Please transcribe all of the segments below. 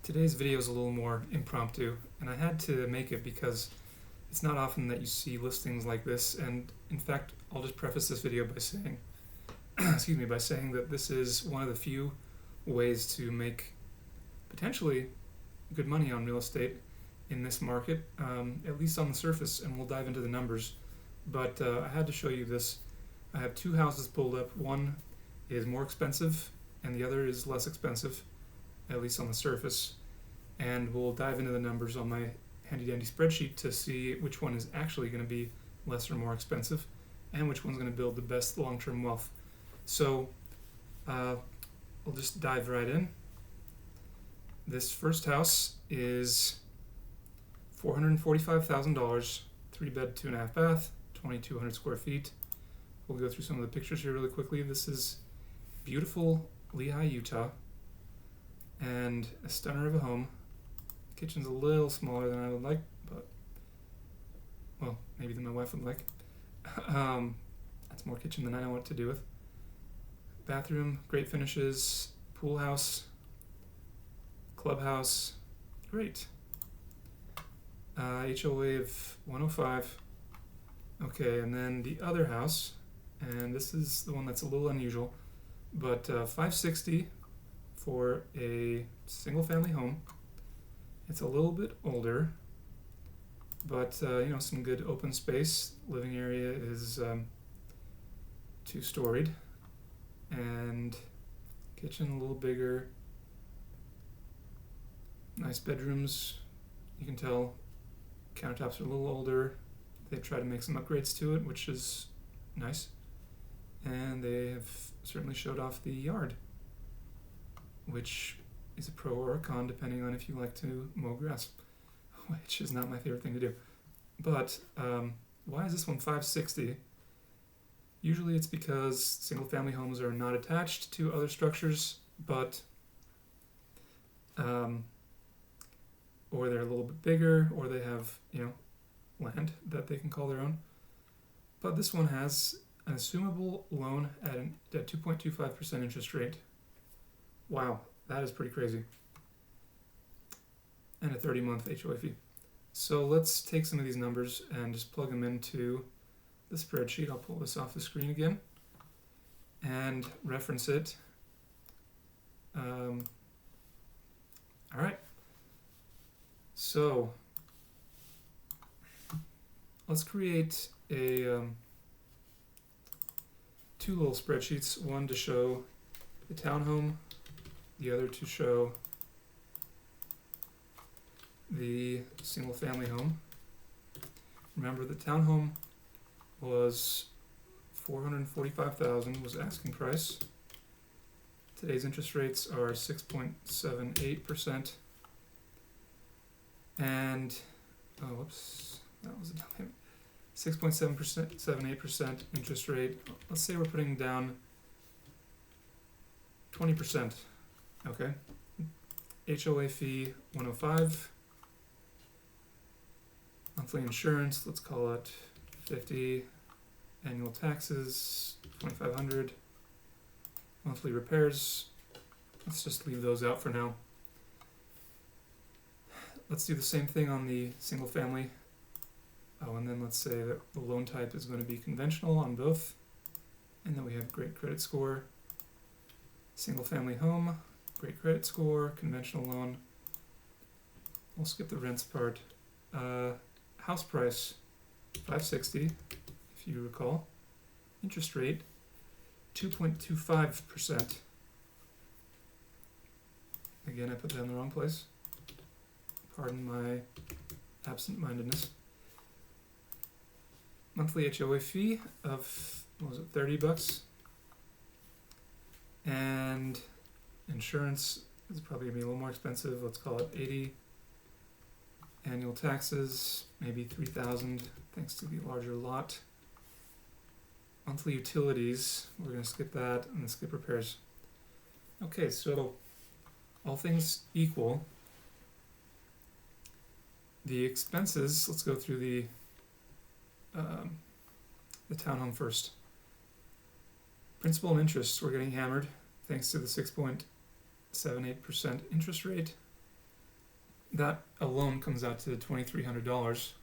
Today's video is a little more impromptu, and I had to make it because it's not often that you see listings like this, and in fact, I'll just preface this video by saying, by saying that this is one of the few ways to make potentially good money on real estate in this market, at least on the surface, and we'll dive into the numbers. But I had to show you this. I have two houses pulled up. One is more expensive, and the other is less expensive, at least on the surface. And we'll dive into the numbers on my handy dandy spreadsheet to see which one is actually going to be less or more expensive and which one's going to build the best long-term wealth. So we'll just dive right in. This first house is $445,000, 3-bed, 2.5 bath, 2,200 square feet. We'll go through some of the pictures here really quickly. This is beautiful Lehigh, Utah, and a stunner of a home. Kitchen's a little smaller than I would like, but, well, maybe than my wife would like. That's more kitchen than I know what to do with. Bathroom, great finishes, pool house, clubhouse, great. HOA of 105. Okay, and then the other house, and this is the one that's a little unusual, but 560 for a single family home. It's a little bit older, but some good open space. Living area is 2-storied, and kitchen a little bigger. Nice bedrooms. You can tell countertops are a little older. They've tried to make some upgrades to it, which is nice. And they have certainly showed off the yard, which is a pro or a con depending on if you like to mow grass, which is not my favorite thing to do. But why is this one 560? Usually it's because single family homes are not attached to other structures, but or they're a little bit bigger, or they have land that they can call their own. But this one has an assumable loan at 2.25% interest rate. Wow, that is pretty crazy. And a 30-month HOA fee. So let's take some of these numbers and just plug them into the spreadsheet. I'll pull this off the screen again and reference it. All right. So let's create a two little spreadsheets, one to show the townhome, the other to show the single family home. Remember, the townhome was $445,000 was asking price. Today's interest rates are 6.78%. And that was a down payment. 6.78% interest rate. Let's say we're putting down 20%. Okay. HOA fee 105. Monthly insurance, let's call it 50. Annual taxes 2,500. Monthly repairs, let's just leave those out for now. Let's do the same thing on the single family. Oh, and then let's say that the loan type is going to be conventional on both. And then we have great credit score. Single family home, great credit score, conventional loan. We'll skip the rents part. House price, 560, if you recall. Interest rate, 2.25%. Again, I put that in the wrong place. Pardon my absent-mindedness. Monthly HOA fee of, $30? And insurance is probably going to be a little more expensive. Let's call it 80. Annual taxes, maybe 3,000, thanks to the larger lot. Monthly utilities, we're going to skip that, and then skip repairs. Okay, so all things equal, the expenses, let's go through the townhome first. Principal and interest, we're getting hammered thanks to the 6.78% interest rate. that alone comes out to $2,300.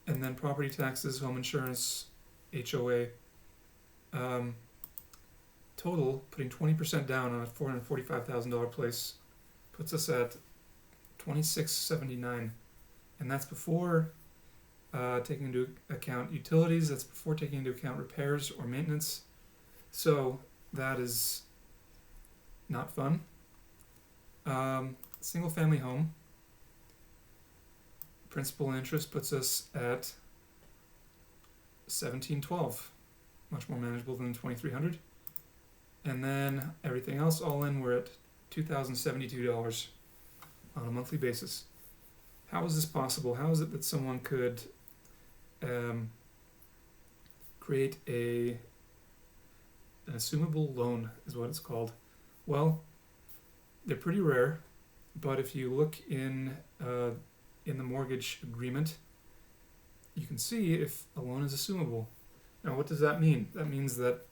And then property taxes, home insurance, HOA, total, putting 20% down on a $445,000 place puts us at $2,679, and that's before taking into account utilities. That's before taking into account repairs or maintenance. So that is not fun. Single family home, principal and interest puts us at $1,712, much more manageable than $2,300. And then everything else all in, we're at $2,072 on a monthly basis. How is this possible? How is it that someone could create an assumable loan, is what it's called? Well, they're pretty rare, but if you look in the mortgage agreement, you can see if a loan is assumable. Now, what does that mean? That means that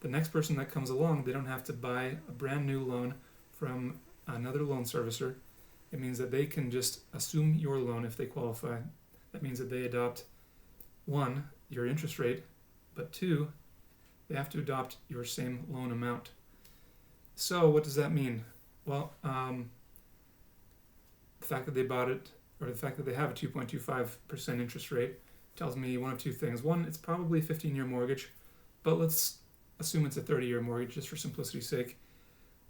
the next person that comes along, they don't have to buy a brand new loan from another loan servicer. It means that they can just assume your loan if they qualify. That means that they adopt, one, your interest rate, but two, they have to adopt your same loan amount. So what does that mean? Well, the fact that they bought it, or the fact that they have a 2.25% interest rate, tells me one of two things. One, it's probably a 15-year mortgage, but let's assume it's a 30-year mortgage just for simplicity's sake.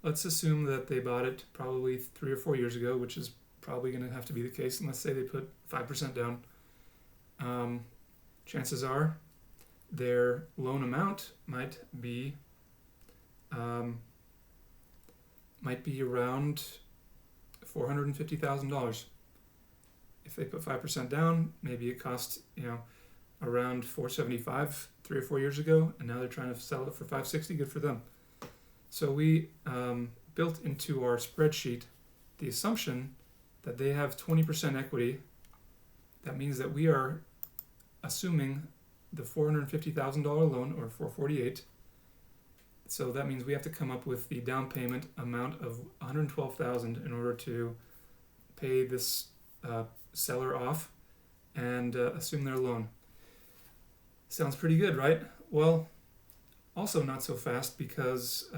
Let's assume that they bought it probably 3 or 4 years ago, which is probably going to have to be the case, and let's say they put 5% down. Chances are their loan amount might be around $450,000. If they put 5% down, maybe it cost around $475 3 or 4 years ago, and now they're trying to sell it for $560. Good for them. So we built into our spreadsheet the assumption that they have 20% equity. That means that we are assuming the $450,000 loan, or $448,000. So that means we have to come up with the down payment amount of $112,000 in order to pay this seller off and assume their loan. Sounds pretty good, right? Well, also not so fast, because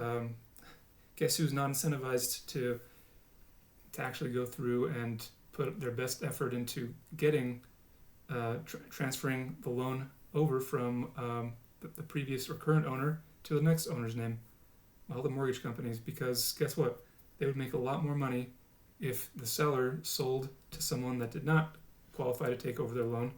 guess who's not incentivized to actually go through and put their best effort into getting transferring the loan over from the previous or current owner to the next owner's name? Well, the mortgage companies, because guess what? They would make a lot more money if the seller sold to someone that did not qualify to take over their loan.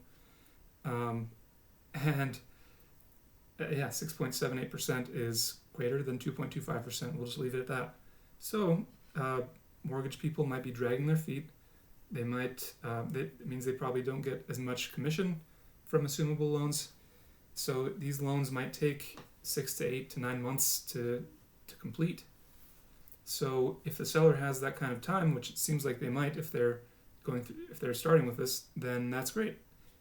6.78% is greater than 2.25%. We'll just leave it at that. So mortgage people might be dragging their feet. They might. It means they probably don't get as much commission from assumable loans. So these loans might take 6 to 8 to 9 months to complete. So if the seller has that kind of time, which it seems like they might if they're starting with this, then that's great.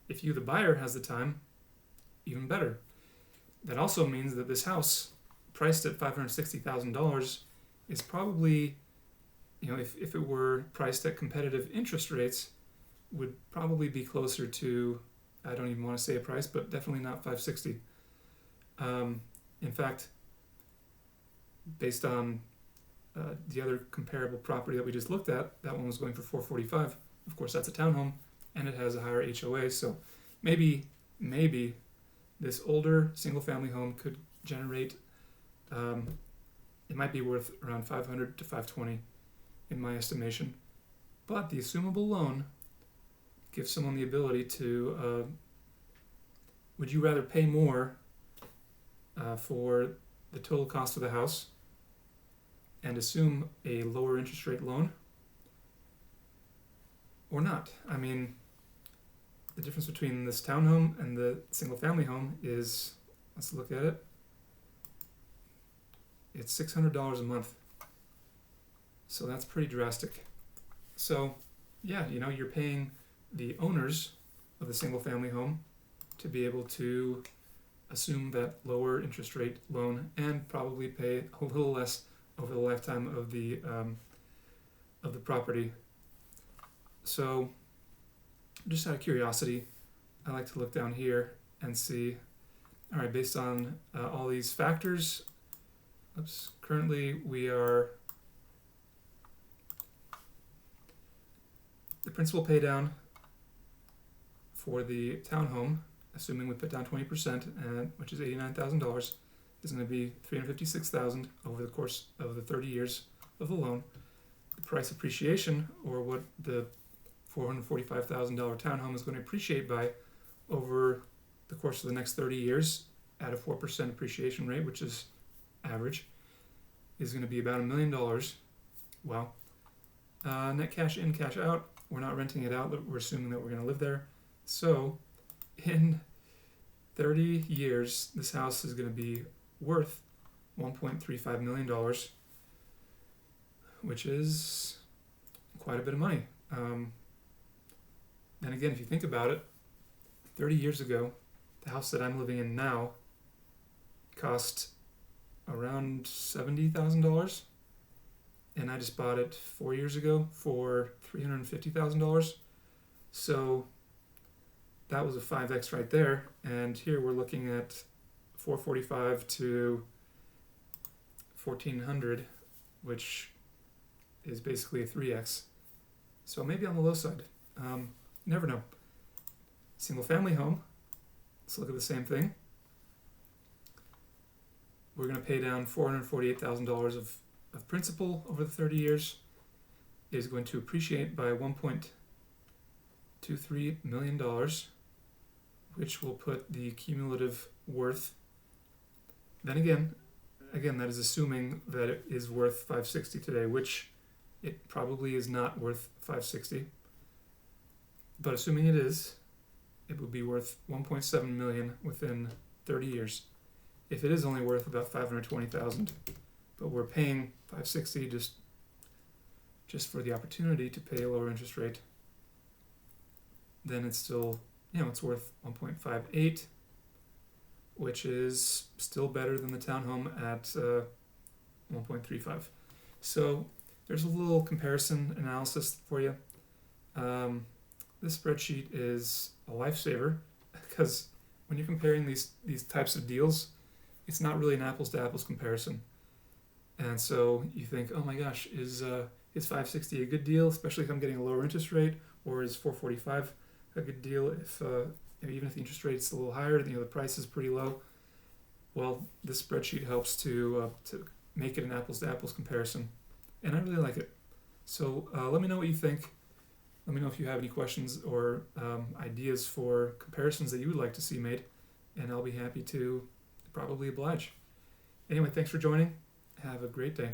If you, the buyer, has the time, even better. That also means that this house, priced at $560,000, is probably, if it were priced at competitive interest rates, would probably be closer to, I don't even want to say a price, but definitely not $560,000. In fact, based on the other comparable property that we just looked at, that one was going for $445,000. Of course, that's a townhome, and it has a higher HOA, so maybe this older single-family home could generate, it might be worth around $500 to $520 in my estimation. But the assumable loan gives someone the ability to, would you rather pay more for the total cost of the house and assume a lower interest rate loan, or not? I mean, the difference between this townhome and the single-family home is, let's look at it, it's $600 a month. So that's pretty drastic. So yeah, you're paying the owners of the single-family home to be able to assume that lower interest rate loan and probably pay a little less over the lifetime of the of the property. So just out of curiosity, I like to look down here and see, all right, based on all these factors, currently the principal pay down for the townhome, assuming we put down 20%, which is $89,000, is going to be $356,000 over the course of the 30 years of the loan. The price appreciation, or what the $445,000 townhome is going to appreciate by over the course of the next 30 years at a 4% appreciation rate, which is average, is going to be about $1 million. Wow. Net cash in, cash out. We're not renting it out, but we're assuming that we're going to live there. So in 30 years, this house is going to be worth $1.35 million, which is quite a bit of money. Then again, if you think about it, 30 years ago, the house that I'm living in now cost around $70,000, and I just bought it 4 years ago for $350,000. So that was a 5x right there, and here we're looking at $445 to $1,400, which is basically a 3x. So maybe on the low side. You never know. Single family home, let's look at the same thing. We're going to pay down $448,000 of principal over the 30 years. It is going to appreciate by $1.23 million, which will put the cumulative worth. Then again, that is assuming that it is worth $560 today, which it probably is not worth $560. But assuming it is, it would be worth $1.7 million within 30 years. If it is only worth about $520,000, but we're paying $560 just for the opportunity to pay a lower interest rate, then it's still, it's worth 1.58, which is still better than the townhome at 1.35. So there's a little comparison analysis for you. This spreadsheet is a lifesaver because when you're comparing these types of deals, it's not really an apples to apples comparison. And so you think, oh my gosh, is 560 a good deal, especially if I'm getting a lower interest rate, or is 445 a good deal if even if the interest rate is a little higher, the price is pretty low? Well, this spreadsheet helps to make it an apples to apples comparison, and I really like it. So let me know what you think. Let me know if you have any questions or ideas for comparisons that you would like to see made, and I'll be happy to probably oblige. Anyway, thanks for joining. Have a great day.